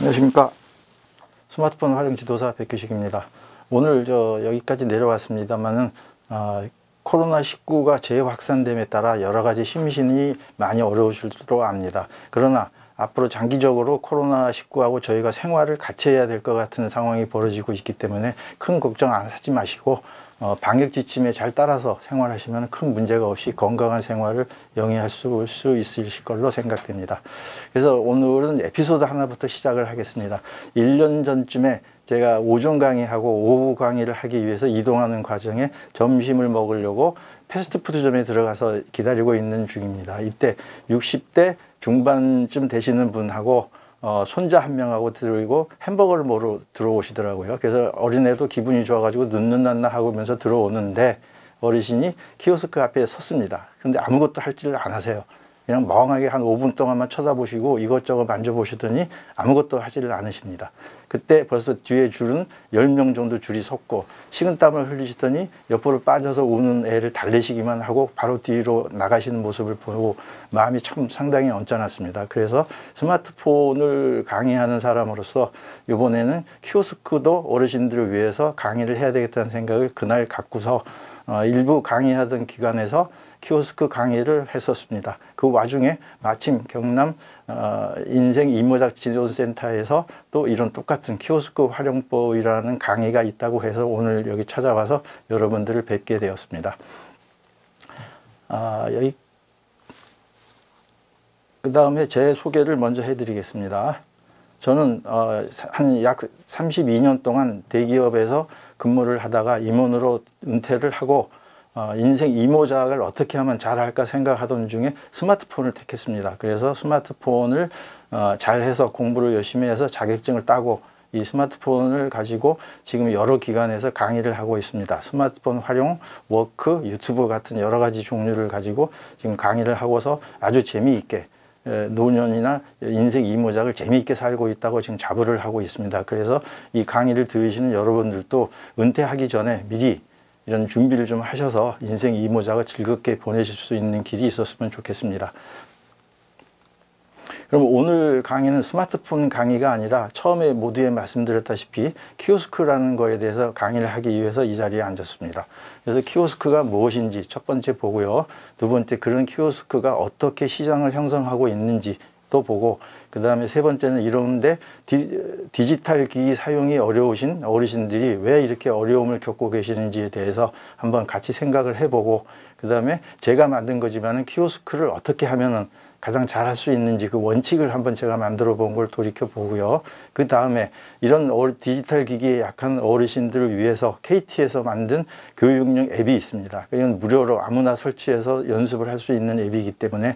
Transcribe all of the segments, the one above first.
안녕하십니까. 스마트폰 활용 지도사 백규식입니다. 오늘 여기까지 내려왔습니다만은 코로나19가 재확산됨에 따라 여러 가지 심신이 많이 어려우실 줄로 압니다. 그러나 앞으로 장기적으로 코로나19하고 저희가 생활을 같이 해야 될 것 같은 상황이 벌어지고 있기 때문에 큰 걱정 안 하지 마시고 방역 지침에 잘 따라서 생활하시면 큰 문제가 없이 건강한 생활을 영위할 수 있으실 걸로 생각됩니다. 그래서 오늘은 에피소드 하나부터 시작을 하겠습니다. 1년 전쯤에 제가 오전 강의하고 오후 강의를 하기 위해서 이동하는 과정에 점심을 먹으려고 패스트푸드점에 들어가서 기다리고 있는 중입니다. 이때 60대 중반쯤 되시는 분하고 손자 한 명하고 들고 햄버거를 먹으러 들어오시더라고요. 그래서 어린애도 기분이 좋아가지고 눈눈난나 하면서 들어오는데 어르신이 키오스크 앞에 섰습니다. 그런데 아무것도 할지를 안 하세요. 그냥 멍하게 한 5분 동안만 쳐다보시고 이것저것 만져보시더니 아무것도 하지를 않으십니다. 그때 벌써 뒤에 줄은 10명 정도 줄이 섰고 식은땀을 흘리시더니 옆으로 빠져서 우는 애를 달래시기만 하고 바로 뒤로 나가시는 모습을 보고 마음이 참 상당히 언짢았습니다. 그래서 스마트폰을 강의하는 사람으로서 이번에는 키오스크도 어르신들을 위해서 강의를 해야 되겠다는 생각을 그날 갖고서 일부 강의하던 기관에서 키오스크 강의를 했었습니다. 그 와중에 마침 경남 인생 이모작 지원센터에서 또 이런 똑같은 키오스크 활용법이라는 강의가 있다고 해서 오늘 여기 찾아와서 여러분들을 뵙게 되었습니다. 그 다음에 제 소개를 먼저 해드리겠습니다. 저는 한 약 32년 동안 대기업에서 근무를 하다가 임원으로 은퇴를 하고 인생 이모작을 어떻게 하면 잘할까 생각하던 중에 스마트폰을 택했습니다. 그래서 스마트폰을 잘해서 공부를 열심히 해서 자격증을 따고 이 스마트폰을 가지고 지금 여러 기관에서 강의를 하고 있습니다. 스마트폰 활용, 워크, 유튜브 같은 여러 가지 종류를 가지고 지금 강의를 하고서 아주 재미있게 노년이나 인생 이모작을 재미있게 살고 있다고 지금 자부를 하고 있습니다. 그래서 이 강의를 들으시는 여러분들도 은퇴하기 전에 미리 이런 준비를 좀 하셔서 인생 이모작을 즐겁게 보내실 수 있는 길이 있었으면 좋겠습니다. 그럼 오늘 강의는 스마트폰 강의가 아니라 처음에 모두에 말씀드렸다시피 키오스크라는 거에 대해서 강의를 하기 위해서 이 자리에 앉았습니다. 그래서 키오스크가 무엇인지 첫 번째 보고요. 두 번째 그런 키오스크가 어떻게 시장을 형성하고 있는지 또 보고 그 다음에 세 번째는 이런데 디지털 기기 사용이 어려우신 어르신들이 왜 이렇게 어려움을 겪고 계시는지에 대해서 한번 같이 생각을 해보고 그 다음에 제가 만든 거지만은 키오스크를 어떻게 하면은 가장 잘 할 수 있는지 그 원칙을 한번 제가 만들어 본 걸 돌이켜 보고요. 그 다음에 이런 디지털 기기에 약한 어르신들을 위해서 KT에서 만든 교육용 앱이 있습니다. 이건 무료로 아무나 설치해서 연습을 할 수 있는 앱이기 때문에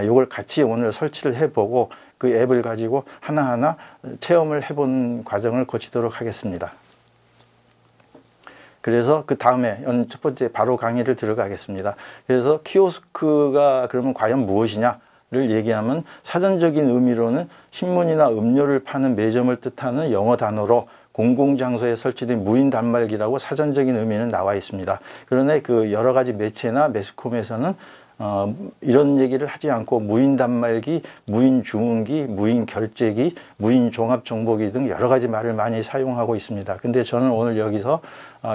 이걸 같이 오늘 설치를 해보고 그 앱을 가지고 하나하나 체험을 해본 과정을 거치도록 하겠습니다. 그래서 그 다음에 첫 번째 바로 강의를 들어가겠습니다. 그래서 키오스크가 그러면 과연 무엇이냐? 를 얘기하면 사전적인 의미로는 신문이나 음료를 파는 매점을 뜻하는 영어 단어로 공공장소에 설치된 무인 단말기라고 사전적인 의미는 나와 있습니다. 그러나 그 여러 가지 매체나 매스컴에서는 이런 얘기를 하지 않고 무인 단말기, 무인 주문기, 무인 결제기, 무인 종합정보기 등 여러 가지 말을 많이 사용하고 있습니다. 근데 저는 오늘 여기서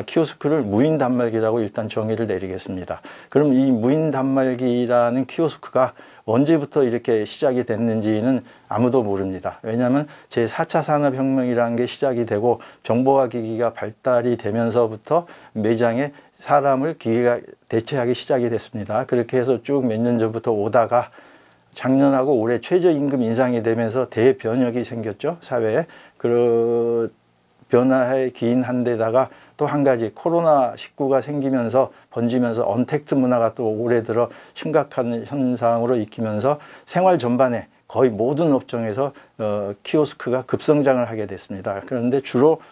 키오스크를 무인 단말기라고 일단 정의를 내리겠습니다. 그럼 이 무인 단말기라는 키오스크가 언제부터 이렇게 시작이 됐는지는 아무도 모릅니다. 왜냐하면 제4차 산업혁명이라는 게 시작이 되고 정보화 기기가 발달이 되면서부터 매장에 사람을 기계가 대체하기 시작이 됐습니다. 그렇게 해서 쭉 몇 년 전부터 오다가 작년하고 올해 최저임금 인상이 되면서 대변혁이 생겼죠. 사회에. 그 변화에 기인한 데다가 또 한 가지 코로나19가 생기면서 번지면서 언택트 문화가 또 올해 들어 심각한 현상으로 익히면서 생활 전반에 거의 모든 업종에서 키오스크가 급성장을 하게 됐습니다. 그런데 주로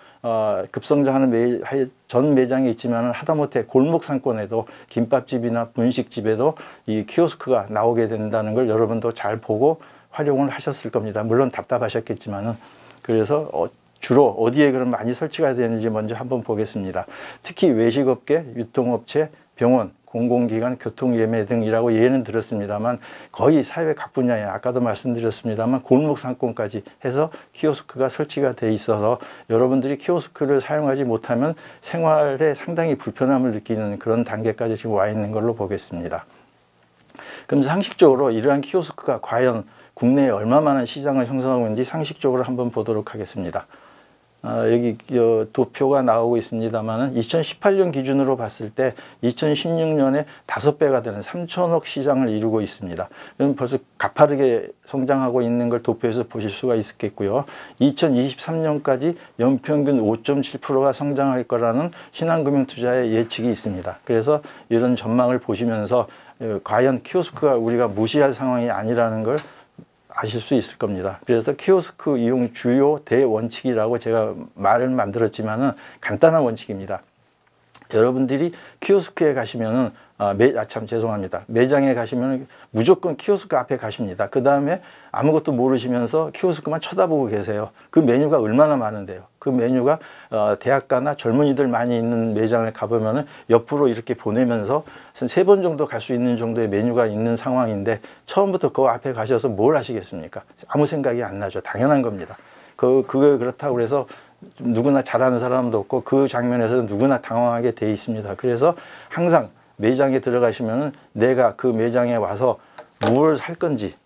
급성장하는 전 매장에 있지만 하다못해 골목 상권에도 김밥집이나 분식집에도 이 키오스크가 나오게 된다는 걸 여러분도 잘 보고 활용을 하셨을 겁니다. 물론 답답하셨겠지만은. 그래서 주로 어디에 그럼 많이 설치가 되는지 먼저 한번 보겠습니다. 특히 외식업계, 유통업체, 병원, 공공기관, 교통예매 등이라고 예는 들었습니다만 거의 사회 각 분야에 아까도 말씀드렸습니다만 골목 상권까지 해서 키오스크가 설치가 돼 있어서 여러분들이 키오스크를 사용하지 못하면 생활에 상당히 불편함을 느끼는 그런 단계까지 지금 와 있는 걸로 보겠습니다. 그럼 상식적으로 이러한 키오스크가 과연 국내에 얼마만한 시장을 형성하고 있는지 상식적으로 한번 보도록 하겠습니다. 여기 도표가 나오고 있습니다만 2018년 기준으로 봤을 때 2016년에 5배가 되는 3천억 시장을 이루고 있습니다. 그럼 벌써 가파르게 성장하고 있는 걸 도표에서 보실 수가 있겠고요. 2023년까지 연평균 5.7%가 성장할 거라는 신한금융투자의 예측이 있습니다. 그래서 이런 전망을 보시면서 과연 키오스크가 우리가 무시할 상황이 아니라는 걸 아실 수 있을 겁니다. 그래서 키오스크 이용 주요 대원칙이라고 제가 말을 만들었지만은 간단한 원칙입니다. 여러분들이 키오스크에 가시면은 죄송합니다. 매장에 가시면 무조건 키오스크 앞에 가십니다. 그 다음에 아무것도 모르시면서 키오스크만 쳐다보고 계세요. 그 메뉴가 얼마나 많은데요. 그 메뉴가 대학가나 젊은이들 많이 있는 매장에 가보면은 옆으로 이렇게 보내면서 3번 정도 갈 수 있는 정도의 메뉴가 있는 상황인데 처음부터 그 앞에 가셔서 뭘 하시겠습니까? 아무 생각이 안 나죠. 당연한 겁니다. 그걸 그렇다고 그래서 누구나 잘하는 사람도 없고 그 장면에서는 누구나 당황하게 돼 있습니다. 그래서 항상 매장에 들어가시면은 내가 그 매장에 와서 무엇을 살 건지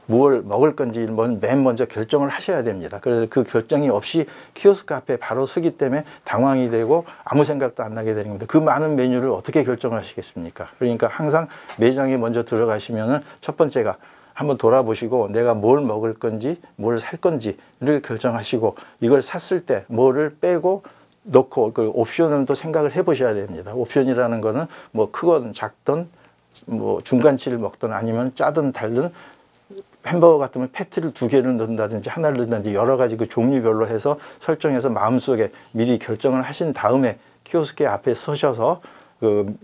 무엇을 먹을 건지 맨 먼저 결정을 하셔야 됩니다. 그래서 그 결정이 없이 키오스크 앞에 바로 서기 때문에 당황이 되고 아무 생각도 안 나게 되는 겁니다. 그 많은 메뉴를 어떻게 결정하시겠습니까? 그러니까 항상 매장에 먼저 들어가시면은 첫 번째가 한번 돌아보시고 내가 뭘 먹을 건지 뭘 살 건지를 결정하시고 이걸 샀을 때 뭐를 빼고 넣고 그 옵션을 또 생각을 해 보셔야 됩니다. 옵션이라는 거는 뭐 크건 작든 뭐 중간치를 먹든 아니면 짜든 달든 햄버거 같으면 패티를 2개를 넣는다든지 하나를 넣는다든지 여러 가지 그 종류별로 해서 설정해서 마음속에 미리 결정을 하신 다음에 키오스크 앞에 서셔서 그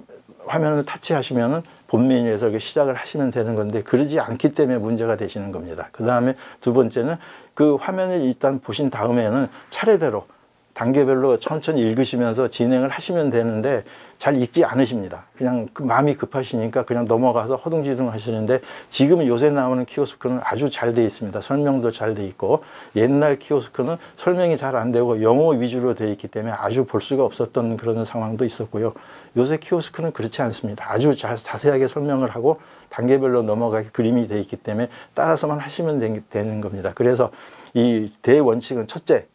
화면을 타치하시면은 본 메뉴에서 이렇게 시작을 하시면 되는 건데 그러지 않기 때문에 문제가 되시는 겁니다. 그 다음에 두 번째는 그 화면을 일단 보신 다음에는 차례대로 단계별로 천천히 읽으시면서 진행을 하시면 되는데 잘 읽지 않으십니다. 그냥 그 마음이 급하시니까 그냥 넘어가서 허둥지둥 하시는데 지금 요새 나오는 키오스크는 아주 잘 돼 있습니다. 설명도 잘 돼 있고 옛날 키오스크는 설명이 잘 안 되고 영어 위주로 되어 있기 때문에 아주 볼 수가 없었던 그런 상황도 있었고요. 요새 키오스크는 그렇지 않습니다. 아주 자세하게 설명을 하고 단계별로 넘어가게 그림이 되어 있기 때문에 따라서만 하시면 되는 겁니다. 그래서 이 대원칙은 첫째,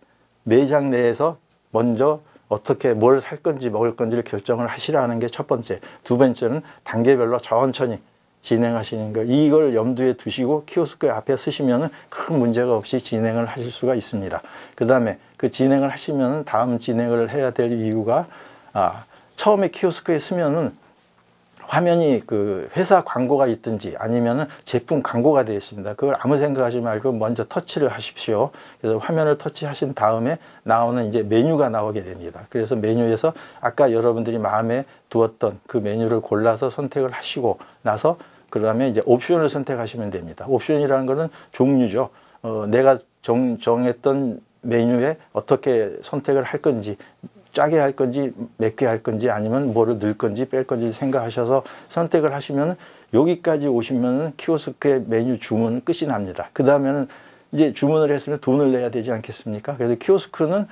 매장 내에서 먼저 어떻게 뭘 살 건지 먹을 건지를 결정을 하시라는 게 첫 번째. 두 번째는 단계별로 천천히 진행하시는 거. 이걸 염두에 두시고 키오스크 앞에 서시면은 큰 문제가 없이 진행을 하실 수가 있습니다. 그 다음에 그 진행을 하시면은 다음 진행을 해야 될 이유가 처음에 키오스크에 서면은 화면이 그 회사 광고가 있든지 아니면은 제품 광고가 되어 있습니다. 그걸 아무 생각하지 말고 먼저 터치를 하십시오. 그래서 화면을 터치하신 다음에 나오는 이제 메뉴가 나오게 됩니다. 그래서 메뉴에서 아까 여러분들이 마음에 두었던 그 메뉴를 골라서 선택을 하시고 나서 그 다음에 이제 옵션을 선택하시면 됩니다. 옵션이라는 것은 종류죠. 내가 정했던 메뉴에 어떻게 선택을 할 건지 짜게 할 건지 맵게 할 건지 아니면 뭐를 넣을 건지 뺄 건지 생각하셔서 선택을 하시면 여기까지 오시면 키오스크의 메뉴 주문은 끝이 납니다. 그 다음에는 이제 주문을 했으면 돈을 내야 되지 않겠습니까? 그래서 키오스크는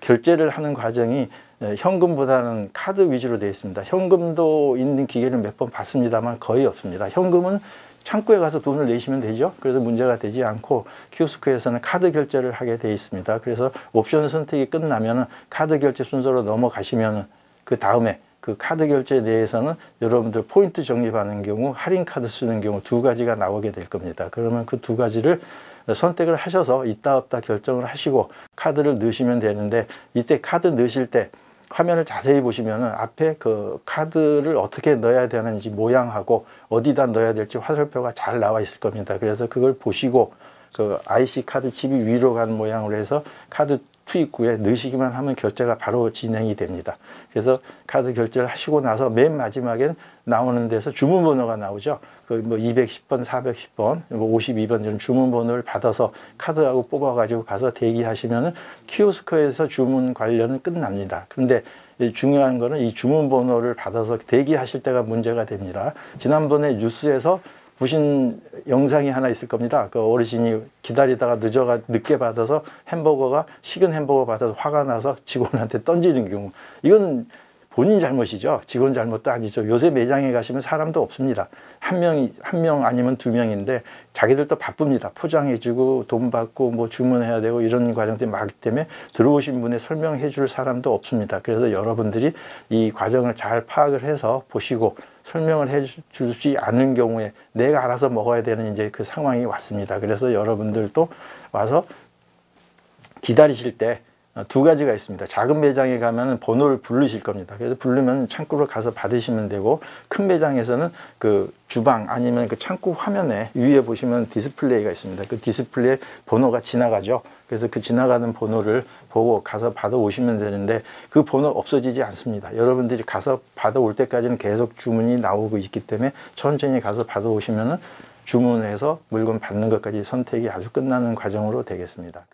결제를 하는 과정이 현금보다는 카드 위주로 되어 있습니다. 현금도 있는 기계를 몇 번 봤습니다만 거의 없습니다. 현금은 창구에 가서 돈을 내시면 되죠. 그래서 문제가 되지 않고 키오스크에서는 카드 결제를 하게 되어 있습니다. 그래서 옵션 선택이 끝나면 카드 결제 순서로 넘어가시면 그 다음에 그 카드 결제 내에서는 여러분들 포인트 적립하는 경우 할인 카드 쓰는 경우 두 가지가 나오게 될 겁니다. 그러면 그 두 가지를 선택을 하셔서 있다 없다 결정을 하시고 카드를 넣으시면 되는데 이때 카드 넣으실 때 화면을 자세히 보시면은 앞에 그 카드를 어떻게 넣어야 되는지 모양하고 어디다 넣어야 될지 화살표가 잘 나와 있을 겁니다. 그래서 그걸 보시고 그 IC 카드 칩이 위로 간 모양으로 해서 카드 투입구에 넣으시기만 하면 결제가 바로 진행이 됩니다. 그래서 카드 결제를 하시고 나서 맨 마지막엔 나오는 데서 주문번호가 나오죠. 그 뭐 210번, 410번, 뭐 52번 이런 주문번호를 받아서 카드하고 뽑아가지고 가서 대기하시면은 키오스크에서 주문 관련은 끝납니다. 그런데 중요한 거는 이 주문번호를 받아서 대기하실 때가 문제가 됩니다. 지난번에 뉴스에서 보신 영상이 하나 있을 겁니다. 그 어르신이 기다리다가 늦게 받아서 식은 햄버거 받아서 화가 나서 직원한테 던지는 경우. 이거는 본인 잘못이죠. 직원 잘못도 아니죠. 요새 매장에 가시면 사람도 없습니다. 한 명 아니면 두 명인데 자기들도 바쁩니다. 포장해주고 돈 받고 뭐 주문해야 되고 이런 과정들이 많기 때문에 들어오신 분에 설명해 줄 사람도 없습니다. 그래서 여러분들이 이 과정을 잘 파악을 해서 보시고 설명을 해 주지 않은 경우에 내가 알아서 먹어야 되는 이제 그 상황이 왔습니다. 그래서 여러분들도 와서 기다리실 때 두 가지가 있습니다. 작은 매장에 가면은 번호를 부르실 겁니다. 그래서 부르면 창구로 가서 받으시면 되고, 큰 매장에서는 그 주방 아니면 그 창구 화면에 위에 보시면 디스플레이가 있습니다. 그 디스플레이 번호가 지나가죠. 그래서 그 지나가는 번호를 보고 가서 받아 오시면 되는데 그 번호 없어지지 않습니다. 여러분들이 가서 받아 올 때까지는 계속 주문이 나오고 있기 때문에 천천히 가서 받아 오시면은 주문해서 물건 받는 것까지 선택이 아주 끝나는 과정으로 되겠습니다.